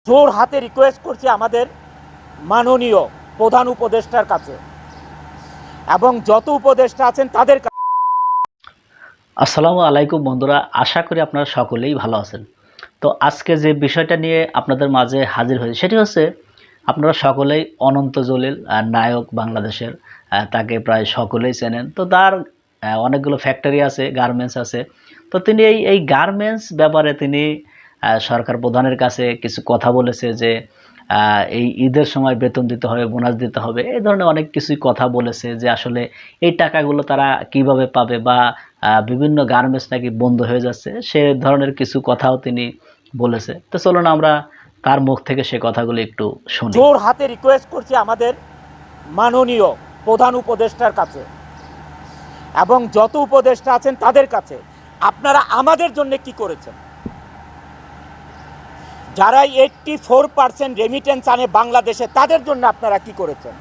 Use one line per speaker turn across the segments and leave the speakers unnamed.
জোর হাতে রিকোয়েস্ট করছি আমাদের মাননীয় প্রধান উপদেষ্টার কাছে এবং যত উপদেষ্টা আছেন তাদের কাছে।
আসসালামু আলাইকুম বন্ধুরা, আশা করি আপনারা সকলেই ভালো আছেন। তো আজকে যে বিষয়টা নিয়ে আপনাদের মাঝে হাজির হয়েছে সেটি হচ্ছে, আপনারা সকলেই অনন্ত জলিল নায়ক বাংলাদেশের, তাকে প্রায় সকলেই চেনেন। তো তার অনেকগুলো ফ্যাক্টরি আছে, গার্মেন্টস আছে। তো তিনি এই গার্মেন্টস ব্যাপারে তিনি সরকার প্রধানের কাছে কিছু কথা বলেছে যে এই ঈদের সময় বেতন দিতে হবে, বোনাস দিতে হবে, এই ধরনের অনেক কিছুই কথা বলেছে যে আসলে এই টাকাগুলো তারা কিভাবে পাবে, বা বিভিন্ন গার্মেন্টস নাকি বন্ধ হয়ে যাচ্ছে, সে ধরনের কিছু কথাও তিনি বলেছে। তো চলুন আমরা তার মুখ থেকে সে কথাগুলো একটু শুনি।
জোর হাতে রিকোয়েস্ট করছি আমাদের মাননীয় প্রধান উপদেষ্টার কাছে এবং যত উপদেষ্টা আছেন তাদের কাছে, আপনারা আমাদের জন্য কি করেছেন? যারা 84% রেমিটেন্স আনে বাংলাদেশে, তাদের জন্য আপনারা কি করেছেন?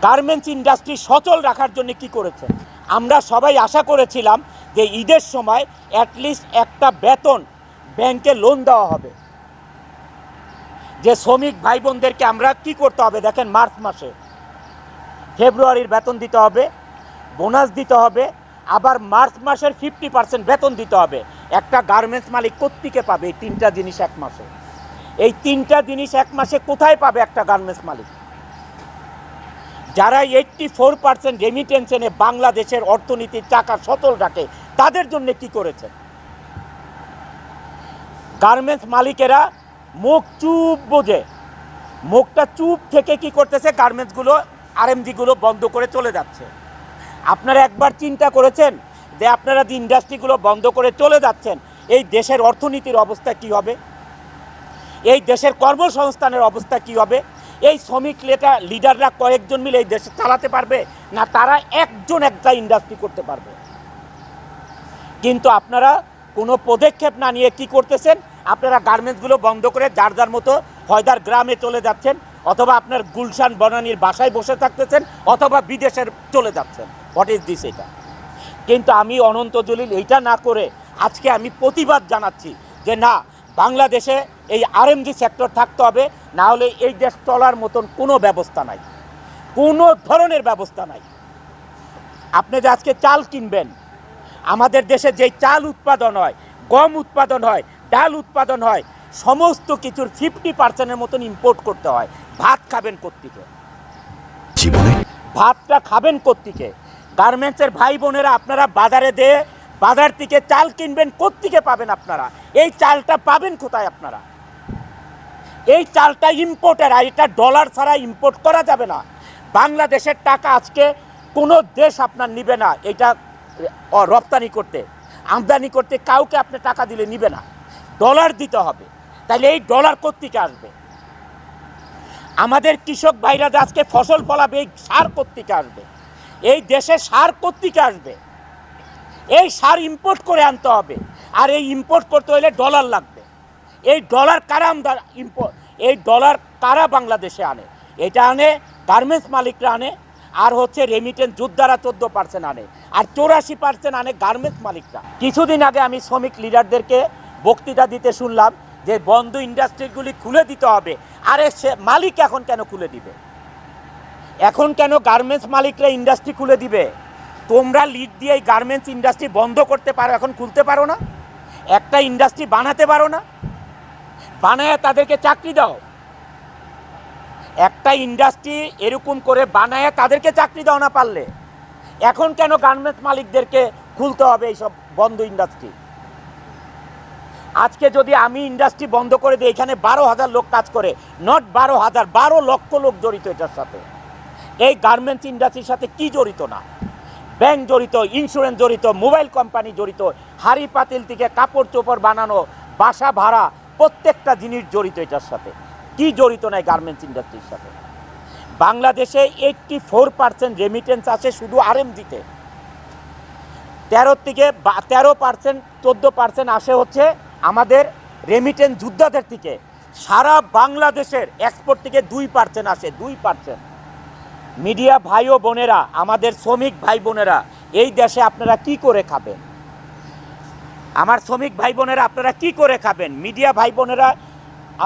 গার্মেন্টস ইন্ডাস্ট্রি সচল রাখার জন্য কি করেছেন? আমরা সবাই আশা করেছিলাম যে ঈদের সময় অ্যাটলিস্ট একটা বেতন ব্যাংকে লোন দেওয়া হবে। যে শ্রমিক ভাই বোনদেরকে আমরা কি করতে হবে দেখেন, মার্চ মাসে ফেব্রুয়ারির বেতন দিতে হবে, বোনাস দিতে হবে, আবার মার্চ মাসের 50% বেতন দিতে হবে। একটা গার্মেন্টস মালিক কোত্থেকে পাবে এই তিনটা জিনিস এক মাসে? এই তিনটা জিনিস এক মাসে কোথায় পাবে একটা গার্মেন্টস মালিক? যারা 84% রেমিটেন্স এনে বাংলাদেশের অর্থনীতির চাকা সচল রাখে, তাদের জন্য কি করেছে? গার্মেন্টস মালিকেরা মুখ চুপ বোঝে, মুখটা চুপ থেকে কি করতেছে, গার্মেন্টসগুলো আরএমজিগুলো বন্ধ করে চলে যাচ্ছে। আপনারা একবার চিন্তা করেছেন যে আপনারা যে ইন্ডাস্ট্রিগুলো বন্ধ করে চলে যাচ্ছেন, এই দেশের অর্থনীতির অবস্থা কি হবে? এই দেশের কর্মসংস্থানের অবস্থা কি হবে? এই শ্রমিক লিডাররা কয়েকজন মিলে এই দেশে চালাতে পারবে না? তারা একজন একটা ইন্ডাস্ট্রি করতে পারবে? কিন্তু আপনারা কোনো পদক্ষেপ না নিয়ে কি করতেছেন, আপনারা গার্মেন্টসগুলো বন্ধ করে যার যার মতো হয়দার গ্রামে চলে যাচ্ছেন, অথবা আপনার গুলশান বনানীর বাসায় বসে থাকতেছেন, অথবা বিদেশের চলে যাচ্ছেন। What is this? এটা কিন্তু আমি অনন্ত জলিল এইটা না করে আজকে আমি প্রতিবাদ জানাচ্ছি যে না, বাংলাদেশে এই আরএমজি সেক্টর থাকতে হবে, না হলে এই দেশ চলার মতন কোনো ব্যবস্থা নাই, কোনো ধরনের ব্যবস্থা নাই। আপনি যে আজকে চাল কিনবেন, আমাদের দেশে যেই চাল উৎপাদন হয়, গম উৎপাদন হয়, ডাল উৎপাদন হয়, সমস্ত কিছুর 50%-এর মতন ইম্পোর্ট করতে হয়। ভাত খাবেন কোত্থেকে? ভাতটা খাবেন কোত্থেকে? গার্মেন্টসের ভাই বোনেরা, আপনারা বাজারে দিয়ে বাজার থেকে চাল কিনবেন, কোত্থেকে পাবেন আপনারা? এই চালটা পাবেন কোথায় আপনারা? এই চালটা ইম্পোর্টের, আর এটা ডলার ছাড়া ইম্পোর্ট করা যাবে না। বাংলাদেশের টাকা আজকে কোনো দেশ আপনার নিবে না এটা রপ্তানি করতে, আমদানি করতে। কাউকে আপনি টাকা দিলে নিবে না, ডলার দিতে হবে। তাহলে এই ডলার কোত্থেকে আসবে? আমাদের কৃষক ভাইরা যে আজকে ফসল ফলাবে, এই সার কোত্থেকে আসবে? এই দেশে সার কোত্থেকে আসবে? এই সার ইম্পোর্ট করে আনতে হবে, আর এই ইম্পোর্ট করতে হলে ডলার লাগবে। এই ডলার কারা এই ডলার কারা বাংলাদেশে আনে? এটা আনে গার্মেন্টস মালিকরা আনে, আর হচ্ছে রেমিটেন্স যোদ্ধারা 14% আনে, আর 84% আনে গার্মেন্টস মালিকরা। কিছুদিন আগে আমি শ্রমিক লিডারদেরকে বক্তৃতা দিতে শুনলাম যে বন্ধ ইন্ডাস্ট্রিগুলি খুলে দিতে হবে। আরে সে মালিক এখন কেন খুলে দিবে? এখন কেন গার্মেন্টস মালিকরা ইন্ডাস্ট্রি খুলে দিবে? তোমরা লিড দিয়ে এই গার্মেন্টস ইন্ডাস্ট্রি বন্ধ করতে পারো, এখন খুলতে পারো না? একটা ইন্ডাস্ট্রি বানাতে পারো না? বানায় তাদেরকে চাকরি দাও। একটা ইন্ডাস্ট্রি এরকম করে বানায় তাদেরকে চাকরি দাও না পারলে। এখন কেন গার্মেন্টস মালিকদেরকে খুলতে হবে এইসব বন্ধ ইন্ডাস্ট্রি? আজকে যদি আমি ইন্ডাস্ট্রি বন্ধ করে দিই, এখানে 12,000 লোক কাজ করে, নট 12,000, 12 লক্ষ লোক জড়িত এটার সাথে। এই গার্মেন্টস ইন্ডাস্ট্রির সাথে কি জড়িত না? ব্যাংক জড়িত, ইন্স্যুরেন্স জড়িত, মোবাইল কোম্পানি জড়িত, হাড়ি পাতিল থেকে কাপড় চোপড় বানানো, বাসা ভাড়া, প্রত্যেকটা জিনিস জড়িত এটার সাথে। কি জড়িত নাই গার্মেন্টস ইন্ডাস্ট্রির সাথে? বাংলাদেশে 84% রেমিটেন্স আসে শুধু আরএমজিতে। 13% 14% আসে হচ্ছে আমাদের রেমিটেন্স যোদ্ধাদের থেকে। সারা বাংলাদেশের এক্সপোর্ট থেকে 2% আসে, 2%। মিডিয়া ভাই ও বোনেরা, আমাদের শ্রমিক ভাই বোনেরা, এই দেশে আপনারা কি করে খাবেন? আমার শ্রমিক ভাই বোনেরা আপনারা কি করে খাবেন? মিডিয়া ভাই বোনেরা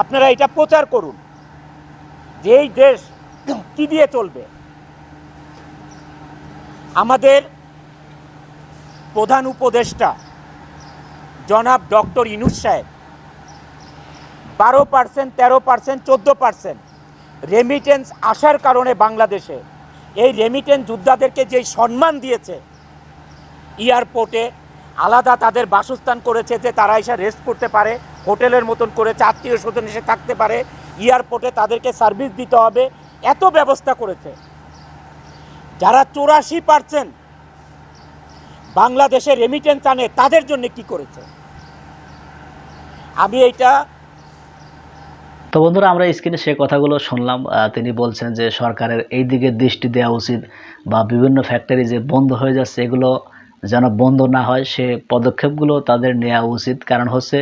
আপনারা এটা প্রচার করুন যে এই দেশ কি দিয়ে চলবে। আমাদের প্রধান উপদেষ্টা জনাব ডক্টর ইউনূস সাহেব 12%, 13%, 14% রেমিটেন্স আসার কারণে বাংলাদেশে এই রেমিটেন্স যোদ্ধাদেরকে যেই সম্মান দিয়েছে, এয়ারপোর্টে আলাদা তাদের বাসস্থান করেছে যে তারা এসে রেস্ট করতে পারে, হোটেলের মতন করেছে, আত্মীয় স্বজন এসে থাকতে পারে, এয়ারপোর্টে তাদেরকে সার্ভিস দিতে হবে, এত ব্যবস্থা করেছে। যারা 84% বাংলাদেশে রেমিটেন্স আনে তাদের জন্য কি করেছে? আমি এইটা
তো বন্ধুরা, আমরা স্ক্রিনে সে কথাগুলো শুনলাম। তিনি বলছেন যে সরকারের এই দিকে দৃষ্টি দেওয়া উচিত, বা বিভিন্ন ফ্যাক্টরি যে বন্ধ হয়ে যাচ্ছে এগুলো যেন বন্ধ না হয়, সে পদক্ষেপগুলো তাদের নেওয়া উচিত। কারণ হচ্ছে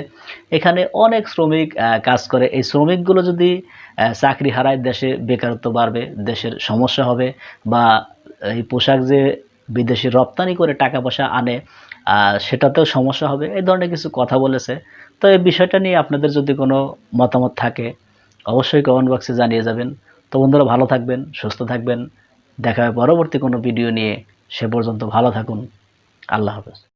এখানে অনেক শ্রমিক কাজ করে, এই শ্রমিকগুলো যদি চাকরি হারায় দেশে বেকারত্ব বাড়বে, দেশের সমস্যা হবে, বা এই পোশাক যে বিদেশে রপ্তানি করে টাকা পয়সা আনে সেটাতেও সমস্যা হবে। এই ধরনের কিছু কথা বলেছে। তো এই বিষয়টা নিয়ে আপনাদের যদি কোনো মতামত থাকে অবশ্যই কমেন্ট বক্সে জানিয়ে যাবেন। তো বন্ধুরা, ভালো থাকবেন, সুস্থ থাকবেন, দেখা হবে পরবর্তী কোনো ভিডিও নিয়ে। সে পর্যন্ত ভালো থাকুন। আল্লাহ হাফেজ।